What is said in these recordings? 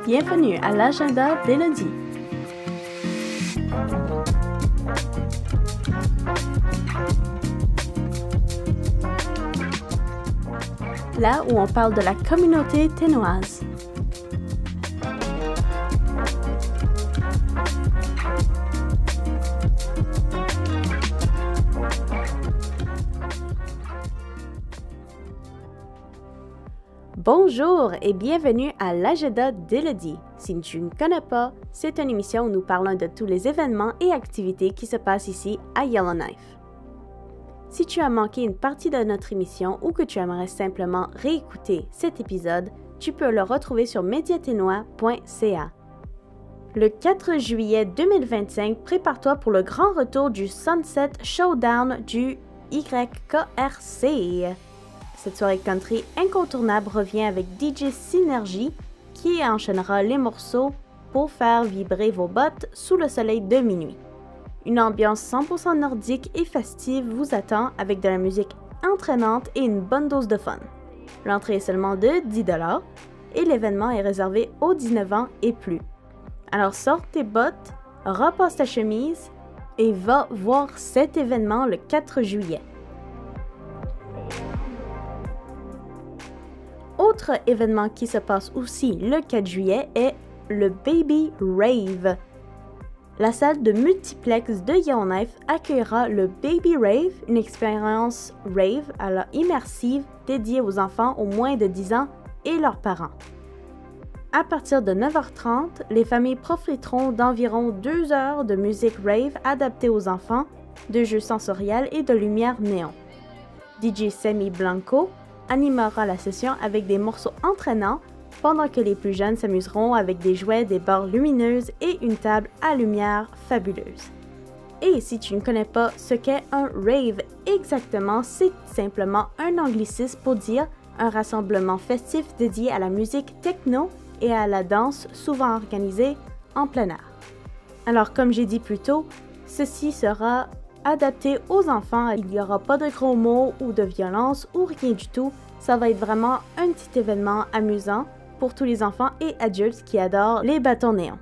Bienvenue à l'agenda d'Élodie. Là où on parle de la communauté ténoise. Bonjour et bienvenue à l'agenda d'Élodie. Si tu ne connais pas, c'est une émission où nous parlons de tous les événements et activités qui se passent ici à Yellowknife. Si tu as manqué une partie de notre émission ou que tu aimerais simplement réécouter cet épisode, tu peux le retrouver sur mediaténois.ca. Le 4 juillet 2025, prépare-toi pour le grand retour du Sunset Showdown du YKRC. Cette soirée country incontournable revient avec DJ Synergy qui enchaînera les morceaux pour faire vibrer vos bottes sous le soleil de minuit. Une ambiance 100% nordique et festive vous attend avec de la musique entraînante et une bonne dose de fun. L'entrée est seulement de 10$ et l'événement est réservé aux 19 ans et plus. Alors sors tes bottes, repasse ta chemise et va voir cet événement le 4 juillet. Autre événement qui se passe aussi le 4 juillet est le Baby Rave. La salle de multiplex de Yellowknife accueillera le Baby Rave, une expérience rave alors immersive dédiée aux enfants au moins de 10 ans et leurs parents. À partir de 9h30, les familles profiteront d'environ 2 heures de musique rave adaptée aux enfants, de jeux sensoriels et de lumière néon. DJ Semi Blanco animera la session avec des morceaux entraînants pendant que les plus jeunes s'amuseront avec des jouets, des barres lumineuses et une table à lumière fabuleuse. Et si tu ne connais pas ce qu'est un rave exactement, c'est simplement un anglicisme pour dire un rassemblement festif dédié à la musique techno et à la danse souvent organisée en plein air. Alors comme j'ai dit plus tôt, ceci sera adapté aux enfants, il n'y aura pas de gros mots ou de violence ou rien du tout. Ça va être vraiment un petit événement amusant pour tous les enfants et adultes qui adorent les bâtons néons.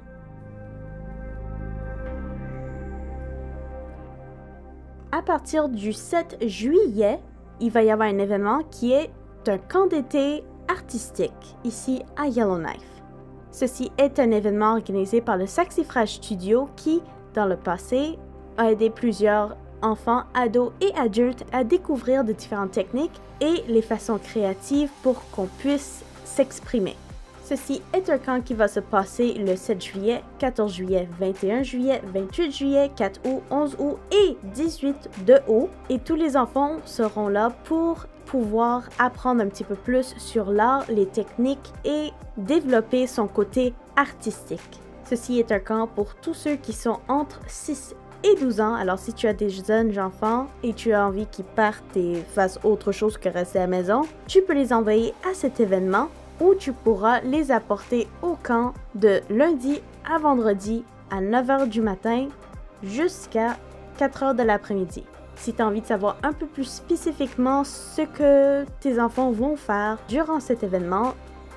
À partir du 7 juillet, il va y avoir un événement qui est un camp d'été artistique ici à Yellowknife. Ceci est un événement organisé par le Saxifrage Studio qui, dans le passé, a aidé plusieurs enfants, ados et adultes à découvrir de différentes techniques et les façons créatives pour qu'on puisse s'exprimer. Ceci est un camp qui va se passer le 7 juillet, 14 juillet, 21 juillet, 28 juillet, 4 août, 11 août et 18 de août. Et tous les enfants seront là pour pouvoir apprendre un petit peu plus sur l'art, les techniques et développer son côté artistique. Ceci est un camp pour tous ceux qui sont entre 6 et 12 ans, alors si tu as des jeunes enfants et tu as envie qu'ils partent et fassent autre chose que rester à la maison, tu peux les envoyer à cet événement où tu pourras les apporter au camp de lundi à vendredi à 9h du matin jusqu'à 4h de l'après-midi. Si tu as envie de savoir un peu plus spécifiquement ce que tes enfants vont faire durant cet événement,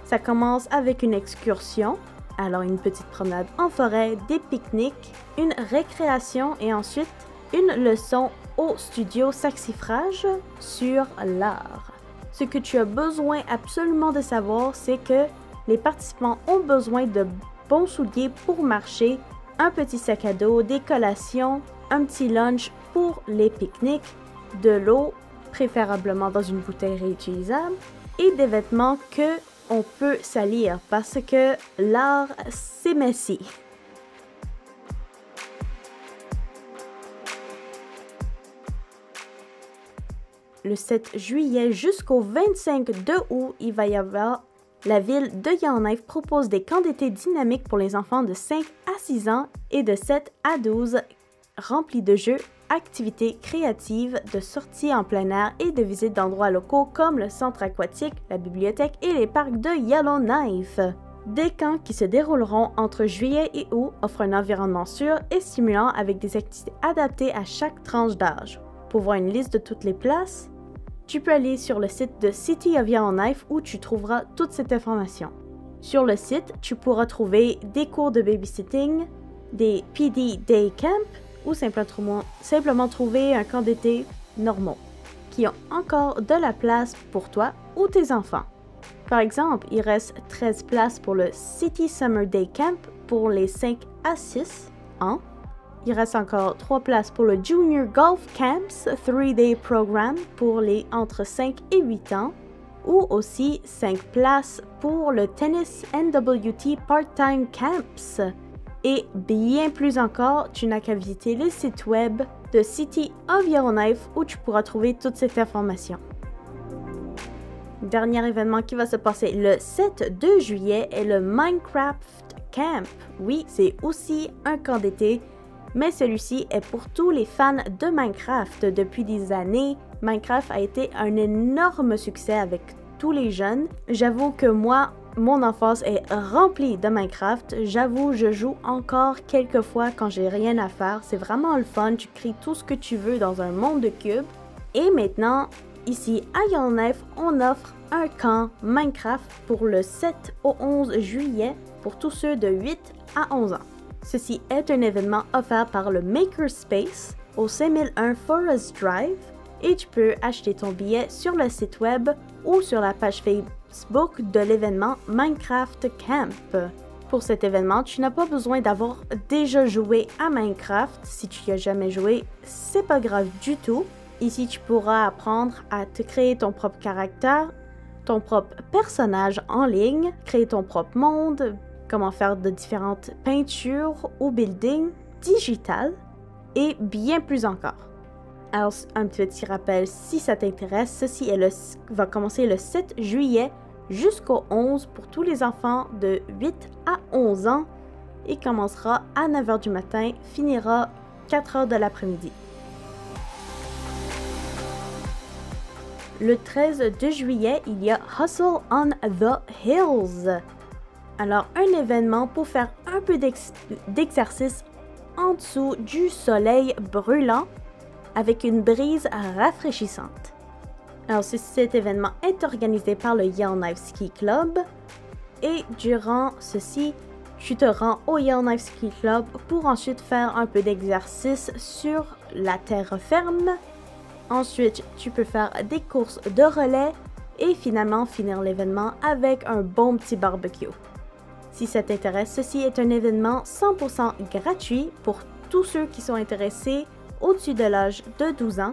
ça commence avec une excursion. Alors une petite promenade en forêt, des pique-niques, une récréation et ensuite une leçon au studio Saxifrage sur l'art. Ce que tu as besoin absolument de savoir, c'est que les participants ont besoin de bons souliers pour marcher, un petit sac à dos, des collations, un petit lunch pour les pique-niques, de l'eau, préférablement dans une bouteille réutilisable, et des vêtements que on peut salir parce que l'art, c'est messy. Le 7 juillet jusqu'au 25 août, il va y avoir la ville de Yellowknife propose des camps d'été dynamiques pour les enfants de 5 à 6 ans et de 7 à 12 remplis de jeux, activités créatives, de sorties en plein air et de visites d'endroits locaux comme le centre aquatique, la bibliothèque et les parcs de Yellowknife. Des camps qui se dérouleront entre juillet et août offrent un environnement sûr et stimulant avec des activités adaptées à chaque tranche d'âge. Pour voir une liste de toutes les places, tu peux aller sur le site de City of Yellowknife où tu trouveras toute cette information. Sur le site, tu pourras trouver des cours de babysitting, des PD Day Camp ou simplement trouver un camp d'été normaux qui ont encore de la place pour toi ou tes enfants. Par exemple, il reste 13 places pour le City Summer Day Camp pour les 5 à 6 ans. Il reste encore 3 places pour le Junior Golf Camps 3-Day Program pour les entre 5 et 8 ans. Ou aussi 5 places pour le Tennis NWT Part-Time Camps. Et bien plus encore, tu n'as qu'à visiter le site web de City of Yellowknife où tu pourras trouver toute cette information. Dernier événement qui va se passer le 7 juillet est le Minecraft Camp. Oui, c'est aussi un camp d'été, mais celui-ci est pour tous les fans de Minecraft. Depuis des années, Minecraft a été un énorme succès avec tous les jeunes. J'avoue que moi, mon enfance est remplie de Minecraft. J'avoue, je joue encore quelques fois quand j'ai rien à faire. C'est vraiment le fun. Tu crées tout ce que tu veux dans un monde de cubes. Et maintenant, ici à Yellowknife, on offre un camp Minecraft pour le 7 au 11 juillet pour tous ceux de 8 à 11 ans. Ceci est un événement offert par le Makerspace au 5001 Forest Drive et tu peux acheter ton billet sur le site web ou sur la page Facebook de l'événement Minecraft Camp. Pour cet événement, tu n'as pas besoin d'avoir déjà joué à Minecraft. Si tu n'y as jamais joué, c'est pas grave du tout. Ici, tu pourras apprendre à te créer ton propre caractère, ton propre personnage en ligne, créer ton propre monde, comment faire de différentes peintures ou buildings digitales et bien plus encore. Alors, un petit rappel, si ça t'intéresse, ceci va commencer le 7 juillet jusqu'au 11 pour tous les enfants de 8 à 11 ans et commencera à 9 h du matin, finira 4 h de l'après-midi. Le 13 juillet, il y a Hustle on the Hills. Alors, un événement pour faire un peu d'exercice en dessous du soleil brûlant avec une brise rafraîchissante. Alors, cet événement est organisé par le Yellowknife Ski Club et durant ceci, tu te rends au Yellowknife Ski Club pour ensuite faire un peu d'exercice sur la terre ferme. Ensuite, tu peux faire des courses de relais et finalement finir l'événement avec un bon petit barbecue. Si ça t'intéresse, ceci est un événement 100% gratuit pour tous ceux qui sont intéressés au-dessus de l'âge de 12 ans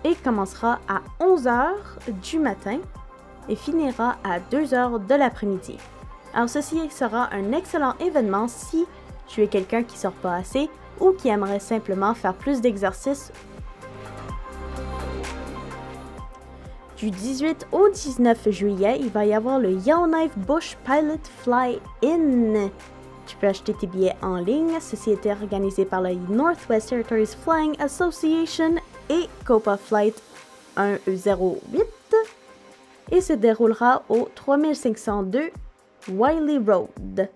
et commencera à 11 h du matin et finira à 2 h de l'après-midi. Alors ceci sera un excellent événement si tu es quelqu'un qui sort pas assez ou qui aimerait simplement faire plus d'exercice. Du 18 au 19 juillet, il va y avoir le Yellowknife Bush Pilot Fly-In. Tu peux acheter tes billets en ligne. Ceci est organisé par la Northwest Territories Flying Association et Copa Flight 108 et se déroulera au 3502 Wiley Road.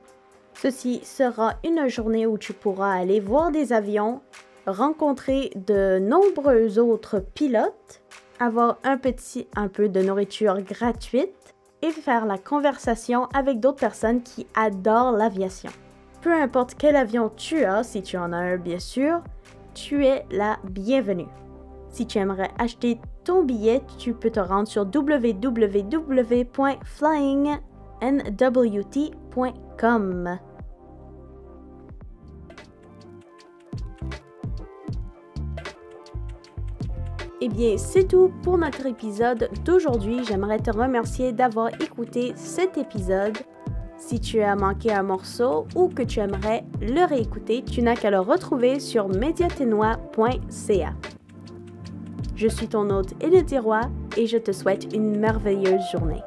Ceci sera une journée où tu pourras aller voir des avions, rencontrer de nombreux autres pilotes, avoir un peu de nourriture gratuite et faire la conversation avec d'autres personnes qui adorent l'aviation. Peu importe quel avion tu as, si tu en as un bien sûr, tu es la bienvenue. Si tu aimerais acheter ton billet, tu peux te rendre sur www.flyingnwt.com. Eh bien, c'est tout pour notre épisode d'aujourd'hui. J'aimerais te remercier d'avoir écouté cet épisode. Si tu as manqué un morceau ou que tu aimerais le réécouter, tu n'as qu'à le retrouver sur mediatenois.ca. Je suis ton hôte Élodie Roy et je te souhaite une merveilleuse journée.